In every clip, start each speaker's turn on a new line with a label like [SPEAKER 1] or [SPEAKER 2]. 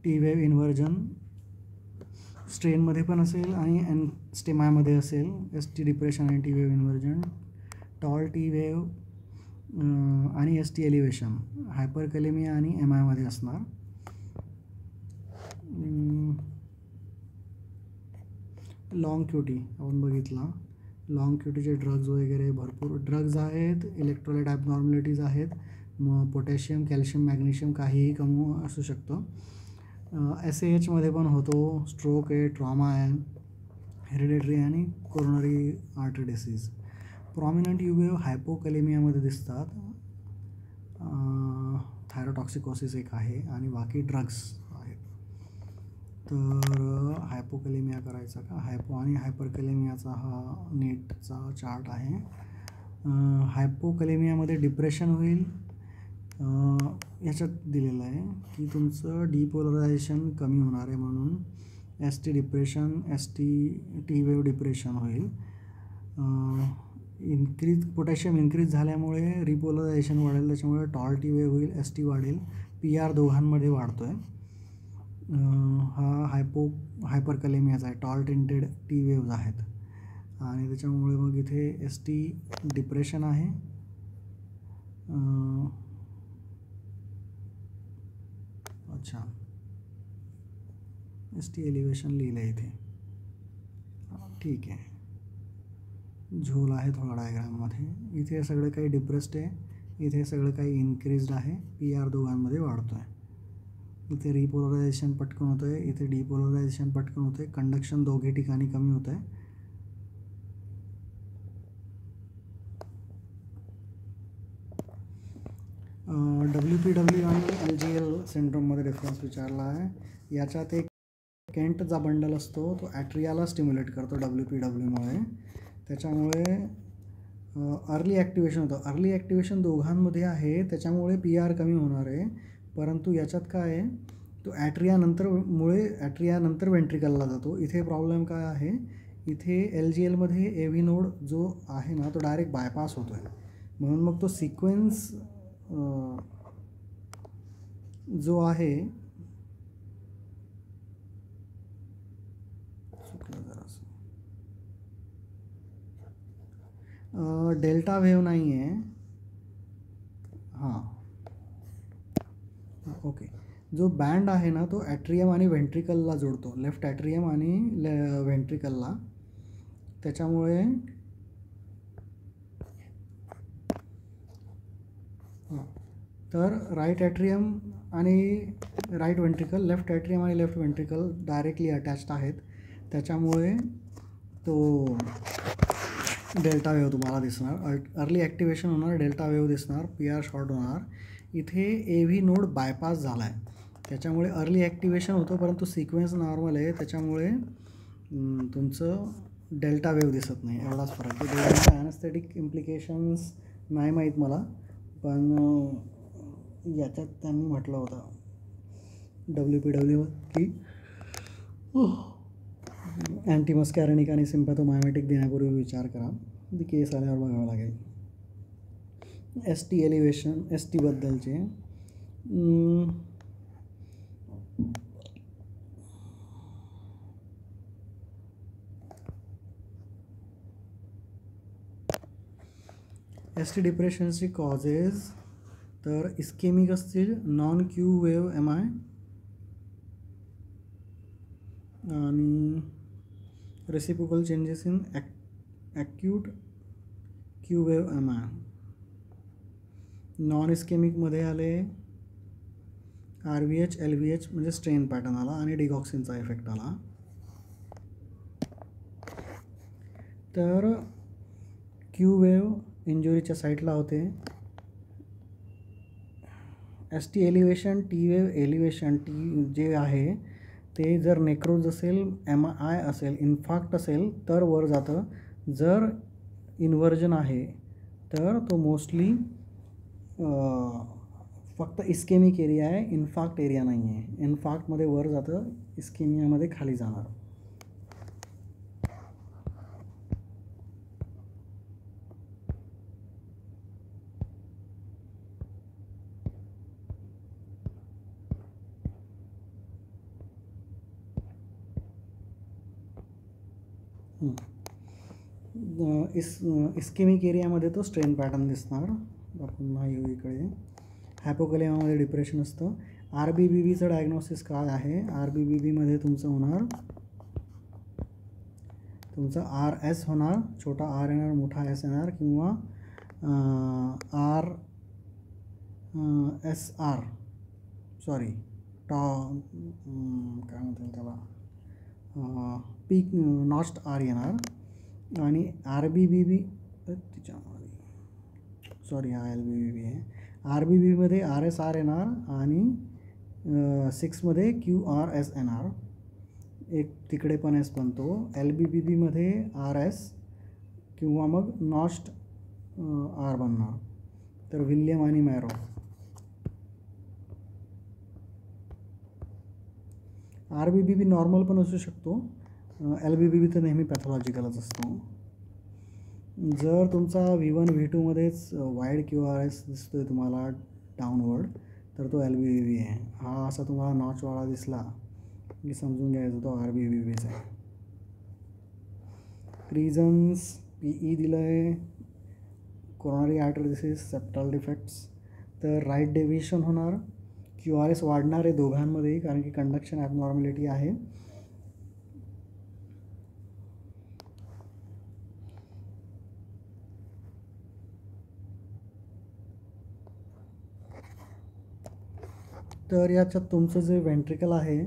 [SPEAKER 1] T wave inversion स्ट्रेनमध्ये पण असेल आणि स्टेमामध्ये असेल. एस टी डिप्रेशन आणि T wave inversion, tall T wave आणि एस टी एलिव्हेशन हायपरकॅलेमिया आणि एम आयमध्ये असणार. लॉंग क्यूटी आपण बघितला. लॉंग क्यूटीचे ड्रग्ज वगैरे भरपूर ड्रग्ज आहेत. इलेक्ट्रोलाइट ॲबनॉर्मॅलिटीज आहेत. मग पोटॅशियम, कॅल्शियम, मॅग्नेशियम काहीही कमी असू शकतं. SAHमध्ये पण होतो. स्ट्रोक आहे, ट्रॉमा आहे, हेरिडेटरी आणि कोरोनरी आर्टरी डिसीज. प्रॉमिनंट युवेव्ह हायपोकॅलेमियामध्ये दिसतात. थायरोटॉक्सिकोसिस एक आहे आणि बाकी ड्रग्स आहेत. तर हायपोकॅलेमिया करायचा का? हायपो आणि हायपरकॅलेमियाचा हा नीटचा चार्ट आहे. हायपोकॅलेमियामध्ये डिप्रेशन होईल. याच्यात दिलेलं आहे की तुमचं डिपोलरायझेशन कमी होणार आहे म्हणून ST depression, T wave depression होईल. पोटॅशियम इन्क्रीज झाल्यामुळे रिपोलरायझेशन वाढेल, त्याच्यामुळे टॉल टी वेव्ह होईल, ST वाढेल. PR दोघांमध्ये वाढतो आहे. हा हायपरकॅलेमियाचा आहे. टॉल टिंटेड टी वेव्ज आहेत आणि त्याच्यामुळे मग इथे ST डिप्रेशन आहे. अच्छा, ST एलिव्हेशन लिहिलं आहे इथे. ठीक आहे, झोल आहे थोडा डायग्राममध्ये. इथे सगळं काही डिप्रेस्ड आहे, इथे सगळं काही इन्क्रीज्ड आहे. PR दोघांमध्ये वाढतो आहे. इथे रिपोलरायझेशन पटकन होतं आहे, इथे डिपोलरायझेशन पटकन होतं आहे. कंडक्शन दोघे ठिकाणी कमी होतं आहे. WPW आणि LGL सिंड्रोममध्ये डिफरन्स विचारला आहे. याच्यात एक केंटचा बंडल असतो, तो ॲट्रियाला स्टिम्युलेट करतो WPWमुळे. त्याच्यामुळे अर्ली ॲक्टिवेशन होतं. अर्ली ॲक्टिवेशन दोघांमध्ये आहे, त्याच्यामुळे PR कमी होणार आहे. परंतु याच्यात काय आहे, तो ॲट्रियानंतर वेंट्रिकलला जातो. इथे प्रॉब्लेम काय आहे, इथे LGLमध्ये AV नोड जो आहे ना, तो डायरेक्ट बायपास होतो आहे. म्हणून मग तो सिक्वेन्स जो आहे डेल्टा वेव्ह नाही आहे. हां, ओके. जो बँड आहे ना, तो ॲट्रियम आणि व्हेंट्रिकलला जोडतो, लेफ्ट ॲट्रियम आणि व्हेंट्रिकलला. त्याच्यामुळे तर राईट ॲट्रियम आणि राईट व्हेंट्रिकल, लेफ्ट ॲट्रियम आणि लेफ्ट व्हेंट्रिकल डायरेक्टली अटॅच्ड आहेत. त्याच्यामुळे तो डेल्टा वेव्ह तुम्हाला दिसणार. अर्ली ॲक्टिवेशन होणार, डेल्टा वेव्ह दिसणार, PR शॉर्ट होणार. इथे AV नोड बायपास झाला आहे, त्याच्यामुळे अर्ली ॲक्टिवेशन होतं, परंतु सिक्वेन्स नॉर्मल आहे, त्याच्यामुळे तुमचं डेल्टा वेव्ह दिसत नाही. एवढाच फरक आहे. दोघांच्या ॲनेस्थेटिक इम्प्लिकेशन्स नाही माहीत मला, पण याच्यात त्यांनी म्हटलं होतं WPW की अँटीमस्कॅरेनिक आणि सिम्पॅथोमायमॅटिक देण्यापूर्वी विचार करा. ती केस आल्यावर बघावं लागेल. ST एलिव्हेशन, ST बद्दलचे ST डिप्रेशनची कॉजेस तर इस्केमिक असतील, नॉन क्यू वेव्ह MI आणि reciprocal changes in acute Q wave MI. Non इस्केमिकमध्ये आले RVH, LVH म्हणजे स्ट्रेन पॅटर्न आला आणि डिगॉक्सिनचा इफेक्ट आला. तर क्यू वेव्ह इंजुरीच्या साईटला होते. ST elevation, T wave elevation जे आहे ते जर नेक्रोज असेल, MI असेल, इन्फार्क्ट असेल तर वर जातं. जर इन्व्हर्जन आहे तर तो मोस्टली फक्त इस्केमिक एरिया आहे, इन्फार्क्ट एरिया नाही आहे. इन्फार्क्टमध्ये वर जातं, इस्केमियामध्ये खाली जाणार. इस्केमिक एरियामध्ये तो स्ट्रेन पॅटर्न दिसणार. पुन्हा येऊ इकडे. हायपोकॅलेमियामध्ये डिप्रेशन असतं. RBBBचं डायग्नोसिस काय आहे? RBBBमध्ये तुमचं होणार, तुमचं RS होणार, छोटा R येणार, मोठा S येणार, किंवा RSR सॉरी काय म्हणतात त्याला, पीक नॉस्ट R येणार. आणि RBBB तिच्यामध्ये सॉरी हा LBBB आहे. RBBमध्ये RSR येणार आणि 6मध्ये QRS येणार. एक तिकडे पण S बनतो. LBBBमध्ये RS किंवा मग नॉस्ट R बनणार. तर विल्यम आणि मॅरो. RBBB नॉर्मल पण असू शकतो. LBBB तर नेहमी पॅथॉलॉजिकलच असतो. जर तुमचा V1 V2मध्येच वाईड QRS दिसतोय तुम्हाला डाऊनवर्ड, तर तो LBBB आहे. हा असा तुम्हाला नॉचवाला दिसला की समजून घ्यायचं तो RBBBच आहे. रिझन्स PE दिलं आहे, coronary artery disease, septal defects. तर राईट डेव्हिएशन होणार. QRS वाढणार आहे दोघांमध्येही, कारण की कंडक्शन ॲबनॉर्मॅलिटी आहे. तर याच्यात तुमचं जे व्हेंट्रिकल आहे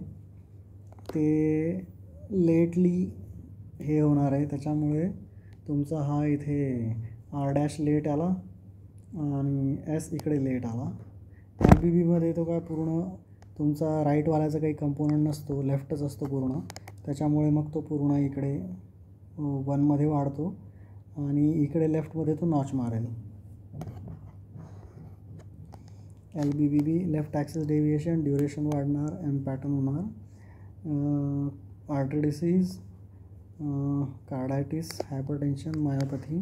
[SPEAKER 1] ते लेटली हे होणार आहे, त्याच्यामुळे तुमचा हा इथे R' लेट आला आणि S इकडे लेट आला. LBBमध्ये तो काय पूर्ण तुमचा राईटवाल्याचा काही कंपोनंट नसतो, लेफ्टच असतो पूर्ण, त्याच्यामुळे मग तो पूर्ण इकडे 1मध्ये वाढतो आणि इकडे लेफ्टमध्ये तो नॉच मारेल. LBBB left axis deviation, duration वाढणार, M पॅटर्न होणार. Artery disease, carditis, hypertension, myopathy.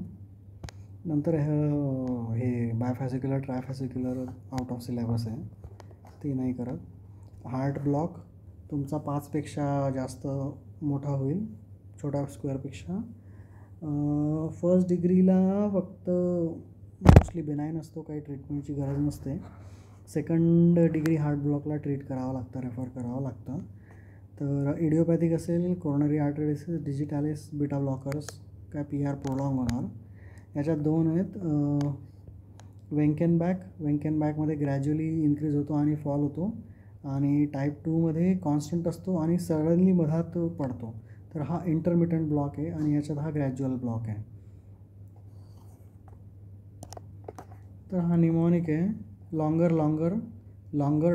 [SPEAKER 1] नंतर हे bifascicular trifascicular out of syllabus आहे, ते नाही करत. हार्ट ब्लॉक तुमचा 5पेक्षा जास्त मोठा होईल, छोटा स्क्वेअरपेक्षा. फर्स्ट डिग्रीला फक्त मोस्टली बेनाईन असतो, काही ट्रीटमेंटची गरज नसते. सेकंड डिग्री हार्ट ब्लॉकला ट्रीट करावं लागतं, रेफर करावं लागतं. तर इडिओपॅथिक असेल, coronary artery disease, digitalis, beta blockers, काय PR प्रोलॉंग होणार. याच्यात 2 आहेत. वेंकेनबॅकमध्ये ग्रॅज्युअली इन्क्रीज होतो आणि फॉल होतो, आणि टाईप 2मध्ये कॉन्स्टंट असतो आणि सडनली मधात पडतो. तर हा इंटरमिटंट ब्लॉक आहे आणि याच्यात हा ग्रॅज्युअल ब्लॉक आहे. तर हा निमॉनिक आहे. longer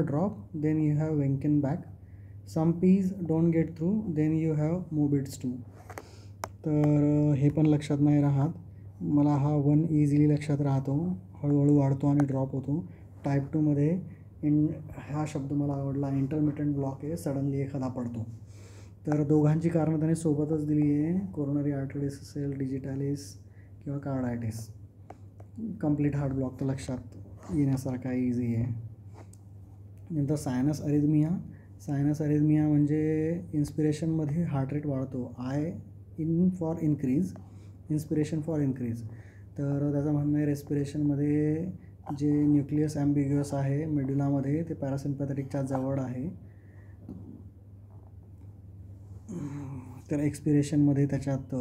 [SPEAKER 1] drop, then you have Wenkenbach. Some P's don't get through, then you have Mobids too. तर हे पण लक्षात नाही राहत. मला हा 1 इझिली लक्षात राहतो, हळूहळू वाढतो आणि ड्रॉप होतो. टाईप 2मध्ये हा शब्द मला आवडला, इंटरमिटंट ब्लॉक आहे, सडनली एखादा पडतो. तर दोघांची कारणं त्याने सोबतच दिली आहे, कोरोनरी आर्टरी डिसीज असेल, डिजिटॅलिस किंवा कार्डायटिस. कंप्लीट हार्ट ब्लॉक तर लक्षात येण्यासारखा इझी आहे. नंतर सायनस अरिथमिया म्हणजे इन्स्पिरेशनमध्ये हार्ट रेट वाढतो, इन्स्पिरेशन फॉर इन्क्रीज. तर त्याचं म्हणणं आहे रेस्पिरेशनमध्ये जे न्यूक्लियस ॲम्बिग्युअस आहे मेड्युलामध्ये, ते पॅरासिम्पॅथेटिकच्या जवळ आहे. तर एक्सपिरेशनमध्ये त्याच्यात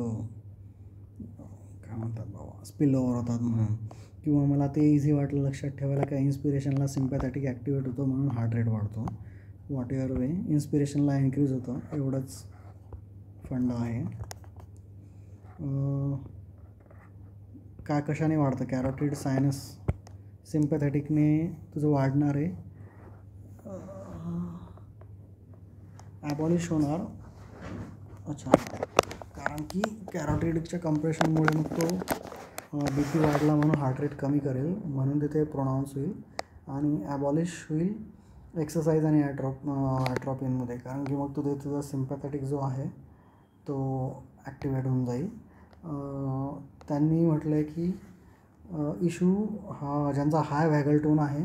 [SPEAKER 1] काय म्हणतात बाबा, स्पिल ओव्हर होतात म्हणून. किंवा मला ते इझी वाटलं लक्षात ठेवायला, काय इन्स्पिरेशनला सिम्पॅथॅटिक ॲक्टिवेट होतो म्हणून हार्ट रेट वाढतो. व्हॉट एव्हर वे, इन्स्पिरेशनला इन्क्रीज होतं, एवढंच फंड आहे. काय कशाने वाढतं? कॅरोटिड, सायनस, सिम्पॅथॅटिकने तुझं वाढणार आहे, ॲबॉलिश होणार. अच्छा, कारण की कॅरोटिडच्या कम्प्रेशनमुळे मग तो BP वाढला म्हणून हार्ट रेट कमी करेल, म्हणून तिथे प्रोनाऊन्स होईल. आणि ॲबॉलिश होईल एक्सरसाइज आणि ॲट्रॉपिनमध्ये, कारण की मग तुझा सिम्पॅथॅटिक जो आहे तो ॲक्टिवेट होऊन जाईल. त्यांनी म्हटलं आहे की इशू हा ज्यांचा हाय व्हॅगल टोन आहे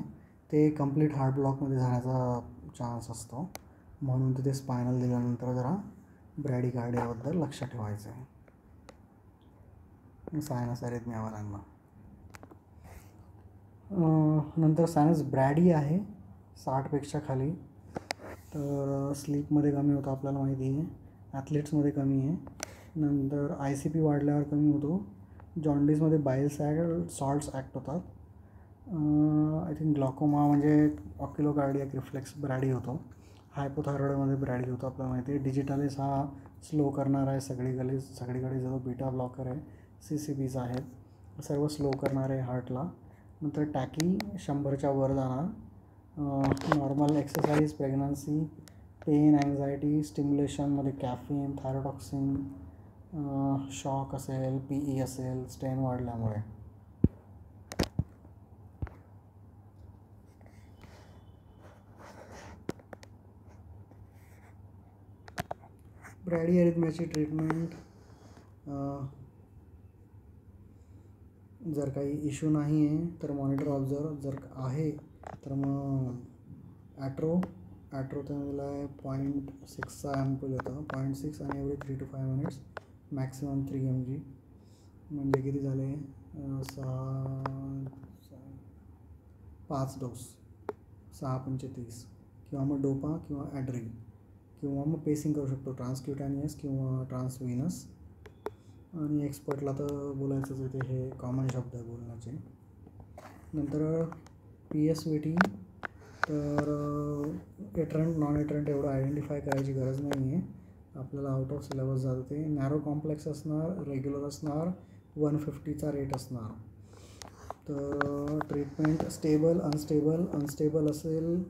[SPEAKER 1] ते कंप्लीट हार्ट ब्लॉकमध्ये जाण्याचा चान्स असतो, म्हणून तिथे स्पायनल दिल्यानंतर जरा ब्रॅडिकार्डियाबद्दल लक्ष ठेवायचं आहे. सायनस अरिथमियावाल्यांना. नंतर सायनस ब्रॅडी आहे 60पेक्षा खाली, तर स्लीपमध्ये कमी होतं आपल्याला माहिती आहे, ॲथलीट्समध्ये कमी आहे. नंतर ICP वाढल्यावर कमी होतो. जॉन्डिसमध्ये बाईल सॉल्ट्स ॲक्ट होतात. आय थिंक ग्लॉकोमा म्हणजे ऑक्युलोकार्डियाक रिफ्लेक्स ब्रॅडी होतो. हायपोथायरॉइडमध्ये ब्रॅडी होतो आपल्याला माहिती आहे. डिजिटालिस हा स्लो करणार आहे सगळीकडे जो बीटा ब्लॉकर आहे. CCBs आहेत, सर्व स्लो करणारे हार्टला. नंतर टॅकी 100च्या वर जाणार. Normal exercise, pregnancy, pain, anxiety, स्टिम्युलेशनमध्ये कॅफिन, थायरोटॉक्सिन, शॉक असेल, PE असेल, स्टेन वाढल्यामुळे. ब्रॅडी अरिथमियाची ट्रीटमेंट, जर काही इश्यू नाही आहे तर मॉनिटर ऑब्झर्व, जर आहे तर मग ॲट्रो त्याला 0.6चा ॲम्पूल येतं. 0.6 आणि एवढे 3 to 5 मिनिट्स, मॅक्सिमम 3 mg. म्हणजे किती झाले, 5 डोस, 6×5 किंवा मग डोपा किंवा ॲड्रिल किंवा मग पेसिंग करू शकतो, ट्रान्सक्युटॅनियस किंवा ट्रान्सव्हिनस. आणि एक्सपर्टला तर बोलायचंच आहे, ते हे कॉमन शब्द आहे बोलण्याचे. नंतर PSVT, तर एटरंट नॉन एटरंट एवढं आयडेंटिफाय करायची गरज नाही आहे, आपल्याला आउट ऑफ सिलेबस जातं ते. नॅरो कॉम्प्लेक्स असणार, रेग्युलर असणार, 150चा रेट असणार. तर ट्रीटमेंट स्टेबल, अनस्टेबल असेल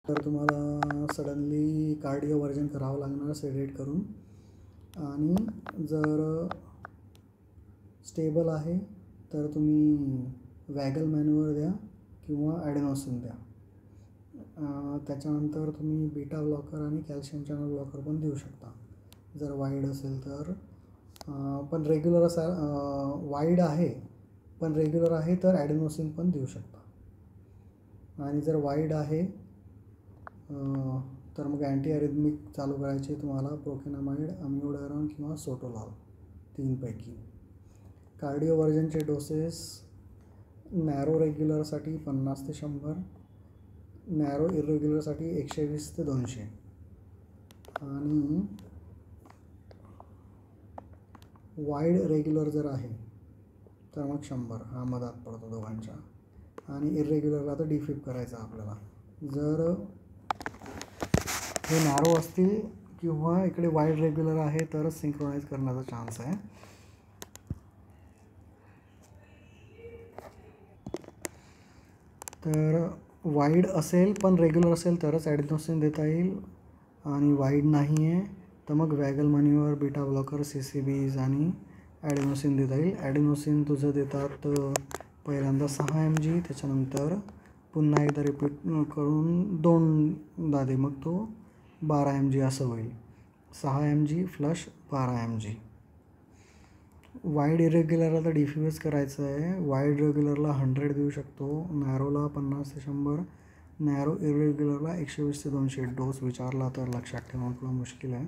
[SPEAKER 1] तर तुम्हाला सडनली कार्डिओवर्जन करावं लागणार सेडेट करून. आणि जर स्टेबल आहे तर तुम्ही वॅगल मॅन्युअर द्या किंवा ॲडेनोसिन द्या. त्याच्यानंतर तुम्ही बीटा ब्लॉकर आणि कॅल्शियम चॅनल ब्लॉकर पण देऊ शकता जर वाईड असेल तर. पण रेग्युलर वाईड आहे पण रेग्युलर आहे तर ॲडेनोसिन पण देऊ शकता. आणि जर वाईड आहे तर मग अँटी अरिथमिक चालू करायचे तुम्हाला, प्रोकेनामाइड, अम्युडायरॉन किंवा सोटोलॉल, 3 पैकी. कार्डिओवर्जनचे डोसेस नॅरो रेग्युलरसाठी 50 ते 100, नॅरो इरेग्युलरसाठी 120 ते 200 आणि वाईड रेग्युलर जर आहे तर मग 100. हा मधात पडतो दोघांच्या. आणि इरेग्युलरला तर डिफिप करायचा आपल्याला. जर हे नॅरो असतील किंवा इकडे वाईड रेग्युलर आहे तरच सिंक्रोनाइज करण्याचा चान्स आहे. तर वाईड असेल पण रेग्युलर असेल तरच ॲडेनोसिन देता येईल. आणि वाईड नाही आहे तर मग वॅगल मॅन्युअर, बीटा ब्लॉकर, CCBs आणि ॲडेनोसिन देता येईल. ॲडेनोसिन तुझं देतात पहिल्यांदा 6 mg, त्याच्यानंतर पुन्हा एकदा रिपीट करून 2दा दे, मग तो 12 mg असं होईल. 6 mg + 12 mg. वाईड इरेग्युलरला तर डिफ्यूज करायचं आहे. वाईड रेग्युलरला 100 देऊ शकतो, नॅरोला 50 ते 100, नॅरो इरेग्युलरला 120 ते 200. डोस विचारला तर लक्षात ठेवणं थोडं मुश्किल आहे.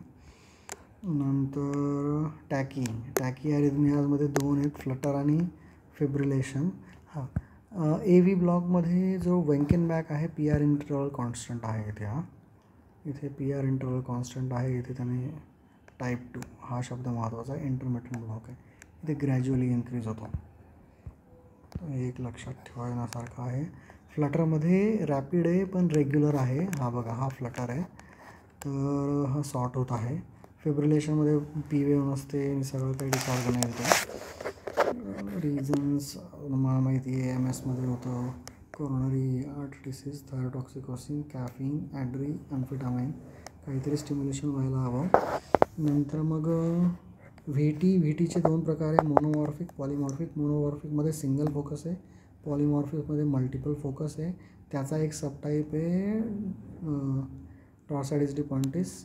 [SPEAKER 1] नंतर टॅकी अरिथमियाजमध्ये 2 आहेत, फ्लटर आणि फिब्रिलेशन. AV ब्लॉकमध्ये जो वेंकेनबॅक आहे, PR इंटरवल कॉन्स्टंट आहे इथे PR इंटरवल कॉन्स्टंट आहे. इथे त्याने टाईप 2 हा शब्द महत्त्वाचा आहे, इंटरमिटंट ब्लॉक आहे. इथे ग्रॅज्युअली इन्क्रीज होतो, एक लक्षात ठेवण्यासारखं आहे. फ्लटरमध्ये रॅपिड आहे पण रेग्युलर आहे. हा बघा, हा फ्लटर आहे तर हा सॉर्ट होत आहे. फिब्रिलेशनमध्ये P वेव्ह नसते आणि सगळं काही डिसऑर्गनाइज्ड आहे. रिझन्स मला माहिती आहे, MS मध्ये होतं, कोरोनरी आर्ट डिसीज, थायरोटॉक्सिकोसिन, कॅफिन, ॲड्री, अम्फेटामाइन, काहीतरी स्टिम्युलेशन व्हायला हवं. नंतर मग VTचे 2 प्रकार आहे, मोनोमॉर्फिक, पॉलिमॉर्फिक. मोनोमॉर्फिकमध्ये सिंगल फोकस आहे, पॉलिमॉर्फिकमध्ये मल्टिपल फोकस आहे. त्याचा एक सबटाईप आहे टॉर्सायडिस डिपॉन्टिस,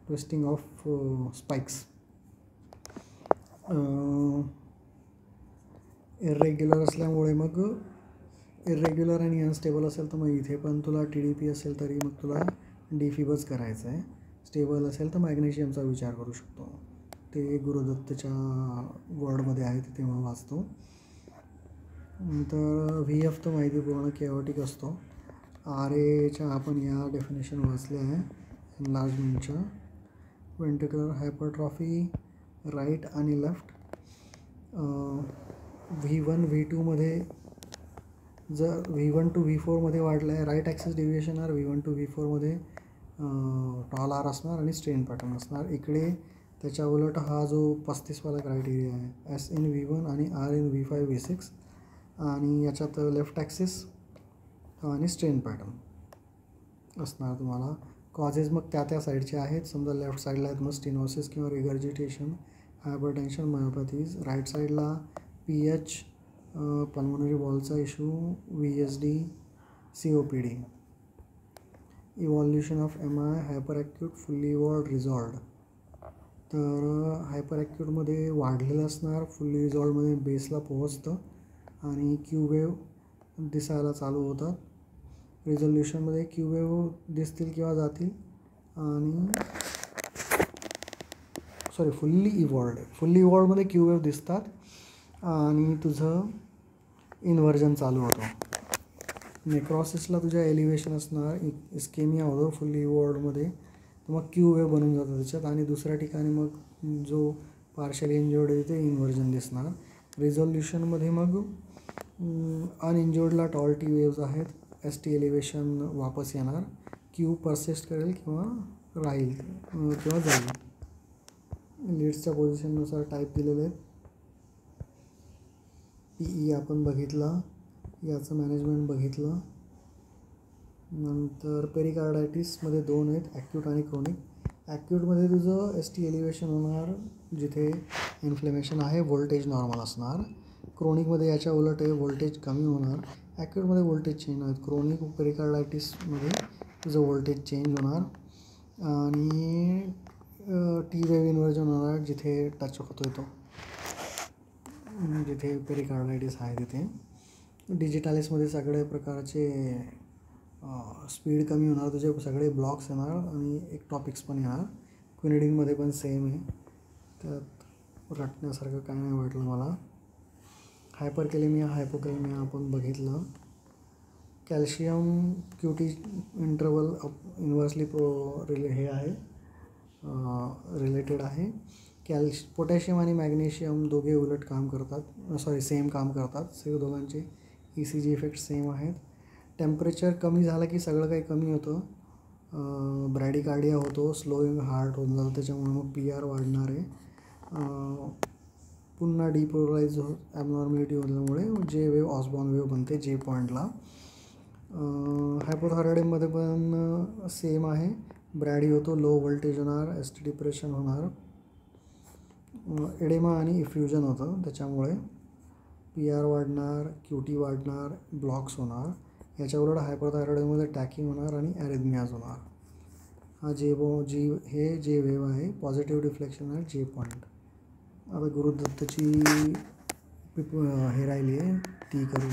[SPEAKER 1] ट्विस्टिंग ऑफ स्पाइक्स. इरेग्युलर असल्यामुळे मग इरेग्युलर आणि अनस्टेबल असेल तर मग इथे पण तुला TDP असेल तरी मग तुला डिफिबच करायचं आहे. स्टेबल असेल तर मॅग्नेशियमचा विचार करू शकतो. ते गुरुदत्तच्या वर्डमध्ये आहे ते तेव्हा वाचतो. नंतर व्ही एफ तर माहिती पूर्ण केओटिक असतो. आर एच्या आपण या डेफिनेशन वाचल्या आहे एनलार्जमेंटच्या. व्हेंट्रिक्युलर हायपरट्रॉफी राईट आणि लेफ्ट. V1 V2मध्ये जर V1 to V4मध्ये वाढलं आहे right axis deviation R V1 to V4मध्ये टॉल आर असणार आणि स्ट्रेन पॅटर्न असणार. इकडे त्याच्या उलट हा जो 35वाला क्रायटेरिया आहे S in V1 आणि R in V5 V6 आणि याच्यात लेफ्ट ॲक्सिस आणि स्ट्रेन पॅटर्न असणार तुम्हाला. कॉजेस मग त्या साईडचे आहेत. समजा लेफ्ट साईडला आहेत मग स्टेनोसिस किंवा रिगर्जिटेशन, हायपरटेन्शन, मायोपॅथीज. राईट साईडला PH, पल्मोनरी वॉलचा issue, VSD, COPD. Evolution of MI hyper acute, fully evolved, resolved. तर हायपर ॲक्यूटमध्ये वाढलेलं असणार, फुल्ली रिझॉल्वमध्ये बेसला पोहोचतं आणि क्यू वेव्ह दिसायला चालू होतात. रिझोल्युशनमध्ये क्यू वेव्ह दिसतील किंवा जातील आणि फुल्ली इव्हॉल्वमध्ये क्यू वेव्ह दिसतात आणि तुझं इन्व्हर्जन चालू होतं. नेक्रॉसिसला तुझ्या एलिव्हेशन असणार, इस्केमिया होतं फुल्ली इव्हॉल्वमध्ये, तर मग क्यू वेव्ह बनून जातं त्याच्यात आणि दुसऱ्या ठिकाणी मग जो पार्शली इंजर्ड आहे ते इन्व्हर्जन दिसणार. रिझोल्युशनमध्ये मग अनइंजर्डला टॉल टी वेव्ज आहेत, ST एलिव्हेशन वापस येणार, क्यू परसिस्ट करेल किंवा राहील किंवा जाईल. लीड्सच्या पोझिशननुसार टाईप दिलेले आहेत. PE आपण बघितला, याचं मॅनेजमेंट बघितलं. नंतर पेरिकार्डायटिसमध्ये 2 आहेत, ॲक्यूट आणि क्रोनिक. ॲक्यूटमध्ये तुझं ST एलिव्हेशन होणार जिथे इन्फ्लेमेशन आहे, व्होल्टेज नॉर्मल असणार. क्रोनिकमध्ये याच्या उलट आहे, व्होल्टेज कमी होणार. ॲक्यूटमध्ये व्होल्टेज चेंज होणार, क्रोनिक पेरिकार्डायटिसमध्ये तुझं व्होल्टेज चेंज होणार आणि टी वेव्ह इन्व्हर्जन होणार जिथे टच होतो तो, जिथे पेरिकार्डायटिस आहे तिथे. डिजिटालिसमध्ये सगळ्या प्रकारचे स्पीड कमी होणार, तुझे सगळे ब्लॉक्स येणार आणि एक टॉपिक्स पण येणार. क्विनिडिनमध्ये पण सेम आहे, त्यात रटण्यासारखं काय नाही वाटलं मला. हायपरकॅलेमिया हायपोकॅलेमिया आपण बघितलं. कॅल्शियम QT इंटरवल इन्व्हर्सली हे आहे, रिलेटेड आहे. पोटॅशियम आणि मॅग्नेशियम दोघे उलट काम करतात, सेम काम करतात. दोघांचे ECG इफेक्ट सेम आहेत. टेम्परेचर कमी झालं की सगळं काही कमी होतं, ब्रॅडिकार्डिया होतो, स्लोईंग हार्ट होऊन जातं, त्याच्यामुळे मग PR वाढणार आहे. पुन्हा डिपोलराइज ॲबनॉर्मॅलिटी होण्यामुळे जे वेव्ह ऑसबॉर्न वेव्ह बनते J पॉईंटला. हायपोथायरॉइडमध्ये पण सेम आहे, ब्रॅडी होतो, लो व्होल्टेज होणार, ST डिप्रेशन होणार, एडेमा आणि इफ्युजन होतं, त्याच्यामुळे PR वाढणार, QT वाढणार, ब्लॉक्स होणार. याच्या उलट हायपोथायरॉइडमध्ये टॅकिंग होणार आणि ॲरिथमियाज होणार. हा जे वेव्ह आहे, पॉझिटिव्ह डिफ्लेक्शन आहे J पॉईंट. आता गुरुदत्तची हे राहिली आहे ती करू.